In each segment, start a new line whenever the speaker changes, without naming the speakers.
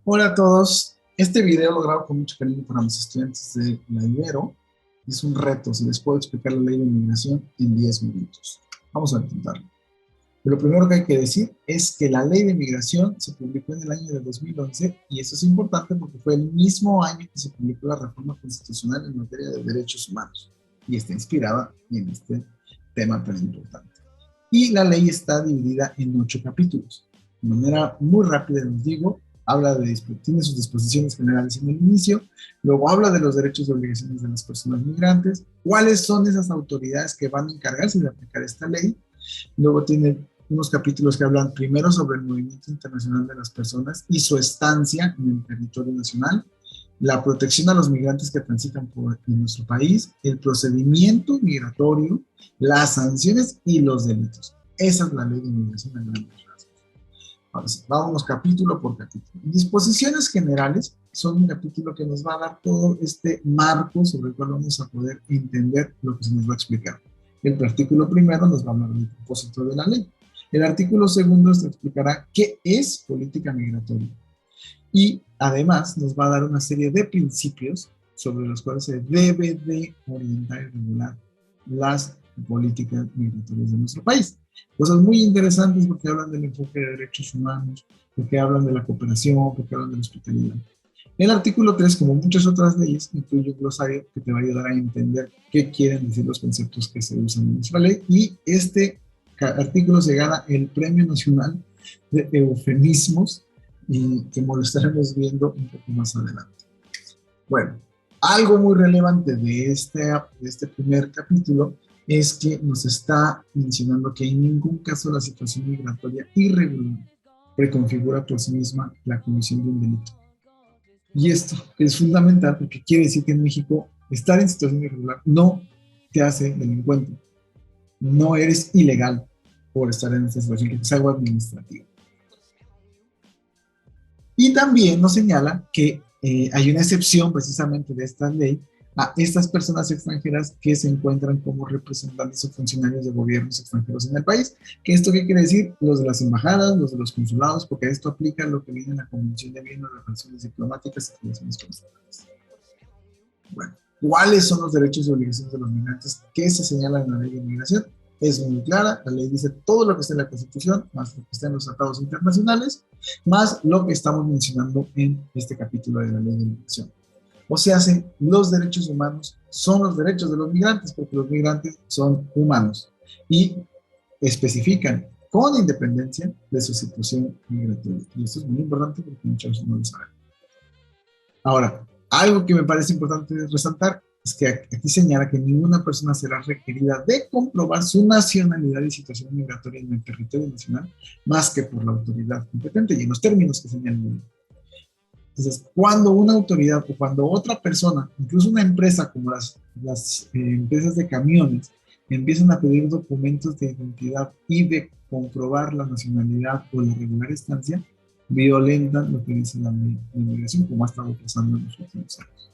Hola a todos. Este video lo grabo con mucho cariño para mis estudiantes de la Ibero. Es un reto, si les puedo explicar la ley de inmigración en 10 minutos. Vamos a intentarlo. Lo primero que hay que decir es que la ley de inmigración se publicó en el año de 2011 y eso es importante porque fue el mismo año que se publicó la reforma constitucional en materia de derechos humanos y está inspirada en este tema tan importante. Y la ley está dividida en 8 capítulos. De manera muy rápida les digo, tiene sus disposiciones generales en el inicio, luego habla de los derechos y obligaciones de las personas migrantes, cuáles son esas autoridades que van a encargarse de aplicar esta ley, luego tiene unos capítulos que hablan primero sobre el movimiento internacional de las personas y su estancia en el territorio nacional, la protección a los migrantes que transitan por nuestro país, el procedimiento migratorio, las sanciones y los delitos. Esa es la ley de inmigración en grandes rasgos. Ahora sí, vamos capítulo por capítulo. Disposiciones generales son un capítulo que nos va a dar todo este marco sobre el cual vamos a poder entender lo que se nos va a explicar. El artículo primero nos va a hablar del propósito de la ley. El artículo segundo nos explicará qué es política migratoria. Y además nos va a dar una serie de principios sobre los cuales se debe de orientar y regular las políticas migratorias de nuestro país. Cosas muy interesantes porque hablan del enfoque de derechos humanos, porque hablan de la cooperación, porque hablan de la hospitalidad. El artículo 3, como muchas otras leyes, incluye un glosario que te va a ayudar a entender qué quieren decir los conceptos que se usan en nuestra ley, y este artículo se gana el Premio Nacional de Eufemismos y como lo estaremos viendo un poco más adelante. Bueno, algo muy relevante de este primer capítulo es que nos está mencionando que en ningún caso la situación migratoria irregular preconfigura por sí misma la comisión de un delito. Y esto es fundamental porque quiere decir que en México estar en situación irregular no te hace delincuente, no eres ilegal por estar en esta situación, que es algo administrativo. Y también nos señala que hay una excepción precisamente de esta ley a estas personas extranjeras que se encuentran como representantes o funcionarios de gobiernos extranjeros en el país. ¿Qué esto qué quiere decir? Los de las embajadas, los de los consulados, porque esto aplica lo que viene en la Convención de Viena de Relaciones Diplomáticas y Relaciones Consulares. Bueno, ¿cuáles son los derechos y obligaciones de los migrantes que se señalan en la ley de inmigración? Es muy clara, la ley dice todo lo que está en la Constitución, más lo que está en los tratados internacionales, más lo que estamos mencionando en este capítulo de la ley de inmigración. O sea, los derechos humanos son los derechos de los migrantes, porque los migrantes son humanos y especifican con independencia de su situación migratoria. Y esto es muy importante porque muchos no lo saben. Ahora, algo que me parece importante resaltar es que aquí señala que ninguna persona será requerida de comprobar su nacionalidad y situación migratoria en el territorio nacional más que por la autoridad competente y en los términos que señalan. Entonces, cuando una autoridad o cuando otra persona, incluso una empresa como las empresas de camiones, empiezan a pedir documentos de identidad y de comprobar la nacionalidad o la regular estancia, violentan lo que dice la ley de inmigración, como ha estado pasando en los últimos años.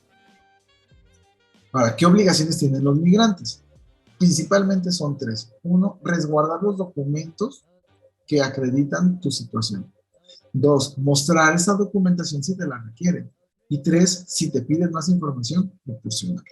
Ahora, ¿qué obligaciones tienen los migrantes? Principalmente son 3. 1, resguardar los documentos que acreditan tu situación. 2, mostrar esa documentación si te la requieren. Y 3, si te piden más información, proporcionar.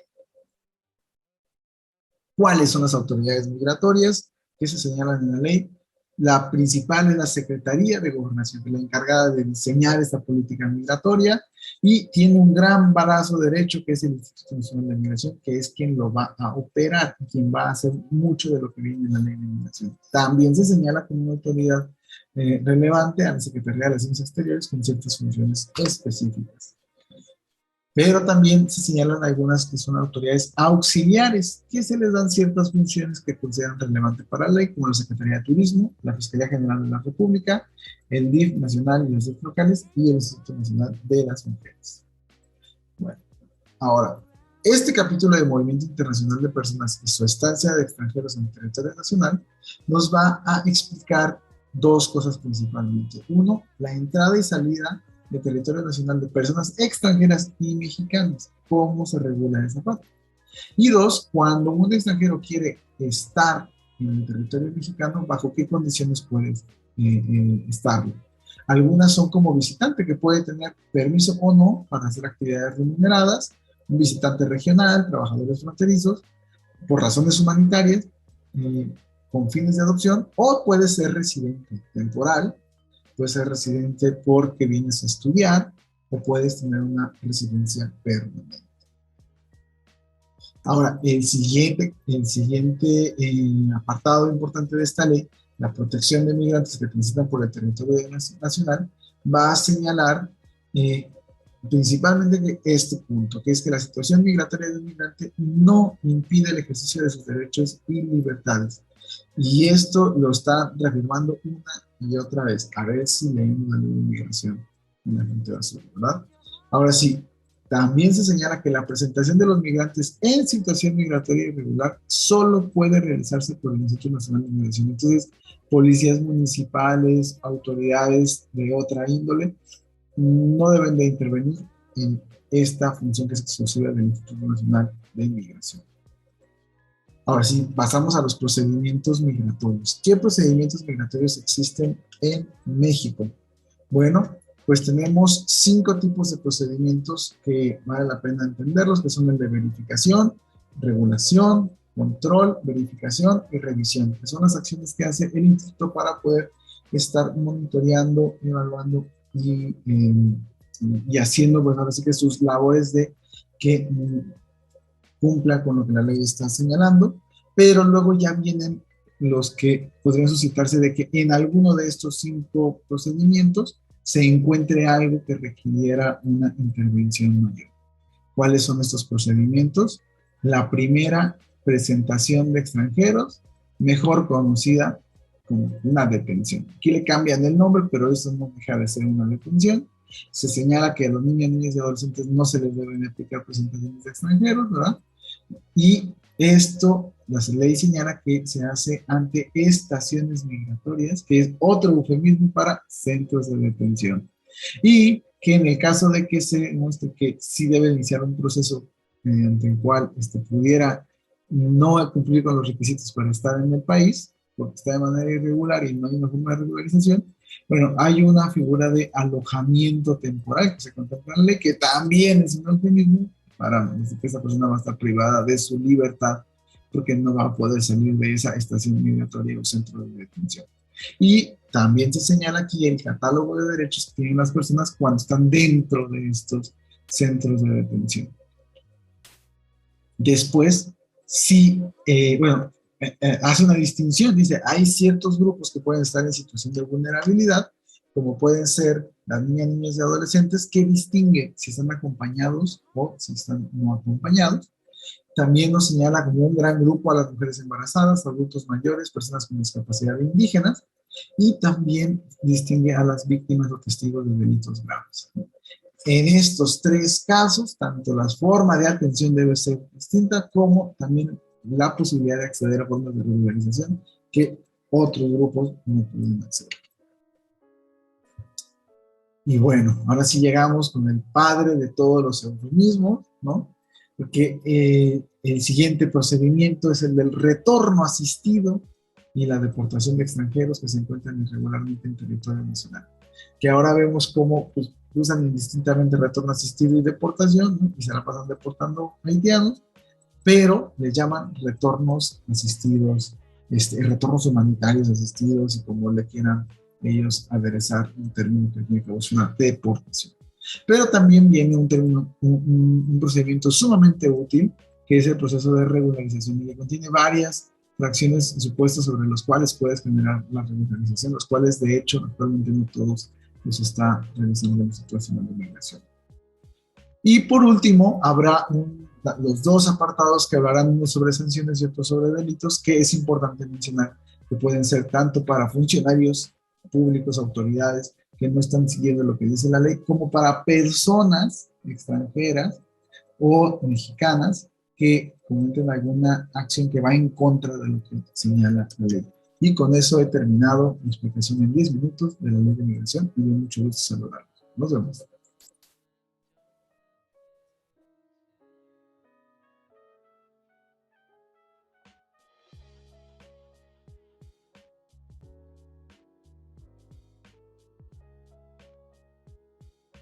¿Cuáles son las autoridades migratorias que se señalan en la ley? La principal es la Secretaría de Gobernación, que es la encargada de diseñar esta política migratoria y tiene un gran brazo derecho que es el Instituto Nacional de Migración, que es quien lo va a operar y quien va a hacer mucho de lo que viene en la ley de migración. También se señala como una autoridad relevante a la Secretaría de Relaciones Exteriores con ciertas funciones específicas. Pero también se señalan algunas que son autoridades auxiliares, que se les dan ciertas funciones que consideran relevantes para la ley, como la Secretaría de Turismo, la Fiscalía General de la República, el DIF nacional y los DIF locales y el Instituto Nacional de las Mujeres. Bueno, ahora, este capítulo de Movimiento Internacional de Personas y su estancia de extranjeros en el territorio nacional nos va a explicar 2 cosas principalmente. 1, la entrada y salida de territorio nacional de personas extranjeras y mexicanas, cómo se regula esa parte. Y 2, cuando un extranjero quiere estar en el territorio mexicano, bajo qué condiciones puede estarlo. Algunas son como visitante, que puede tener permiso o no para hacer actividades remuneradas, un visitante regional, trabajadores fronterizos, por razones humanitarias, con fines de adopción, o puede ser residente temporal, puede ser residente porque vienes a estudiar, o puedes tener una residencia permanente. Ahora, el siguiente apartado importante de esta ley, la protección de migrantes que transitan por el territorio nacional, va a señalar principalmente que este punto, que es que la situación migratoria del migrante no impide el ejercicio de sus derechos y libertades. Y esto lo está reafirmando una y otra vez. A ver si leemos la ley de inmigración en la frontera sur, ¿verdad? Ahora sí, también se señala que la presentación de los migrantes en situación migratoria irregular solo puede realizarse por el Instituto Nacional de Migración. Entonces, policías municipales, autoridades de otra índole, no deben de intervenir en esta función que es exclusiva del Instituto Nacional de Inmigración. Ahora sí, pasamos a los procedimientos migratorios. ¿Qué procedimientos migratorios existen en México? Bueno, pues tenemos 5 tipos de procedimientos que vale la pena entenderlos, que son el de verificación, regulación, control, verificación y revisión, que son las acciones que hace el instituto para poder estar monitoreando, evaluando y haciendo, pues ahora sí que sus labores de que cumpla con lo que la ley está señalando, pero luego ya vienen los que podrían suscitarse de que en alguno de estos 5 procedimientos se encuentre algo que requiriera una intervención mayor. ¿Cuáles son estos procedimientos? La primera, presentación de extranjeros, mejor conocida como una detención. Aquí le cambian el nombre, pero eso no deja de ser una detención. Se señala que a los niños, niñas y adolescentes no se les deben aplicar presentaciones de extranjeros, ¿verdad? Y esto, la ley señala que se hace ante estaciones migratorias, que es otro eufemismo para centros de detención. Y que en el caso de que se demuestre que sí debe iniciar un proceso mediante el cual pudiera no cumplir con los requisitos para estar en el país, porque está de manera irregular y no hay una forma de regularización, bueno, hay una figura de alojamiento temporal que se contempla en la ley, que también es un eufemismo para que esa persona va a estar privada de su libertad porque no va a poder salir de esa estación migratoria o centro de detención. Y también se señala aquí el catálogo de derechos que tienen las personas cuando están dentro de estos centros de detención. Después, sí, hace una distinción, dice, hay ciertos grupos que pueden estar en situación de vulnerabilidad, como pueden ser las niñas, niños y adolescentes, que distingue si están acompañados o si están no acompañados. También nos señala como un gran grupo a las mujeres embarazadas, adultos mayores, personas con discapacidad indígenas, y también distingue a las víctimas o testigos de delitos graves. En estos 3 casos, tanto la forma de atención debe ser distinta, como también la posibilidad de acceder a formas de regularización que otros grupos no pueden acceder. Y bueno, ahora sí llegamos con el padre de todos los eufemismos, ¿no? Porque el siguiente procedimiento es el del retorno asistido y la deportación de extranjeros que se encuentran irregularmente en territorio nacional. Que ahora vemos cómo pues, usan indistintamente retorno asistido y deportación, ¿no? Y se la pasan deportando haitianos, pero les llaman retornos asistidos, retornos humanitarios asistidos, y como le quieran ellos aderezar un término que tiene que ver una deportación. Pero también viene un procedimiento sumamente útil, que es el proceso de regularización, y que contiene varias fracciones y supuestos sobre los cuales puedes generar la regularización, los cuales de hecho actualmente no todos los está realizando la situación de migración. Y por último, habrá los 2 apartados que hablarán uno sobre sanciones y otro sobre delitos, que es importante mencionar que pueden ser tanto para funcionarios públicos, autoridades que no están siguiendo lo que dice la ley, como para personas extranjeras o mexicanas que cometen alguna acción que va en contra de lo que señala la ley. Y con eso he terminado mi explicación en 10 minutos de la ley de migración, y de mucho gusto saludarlos. Nos vemos.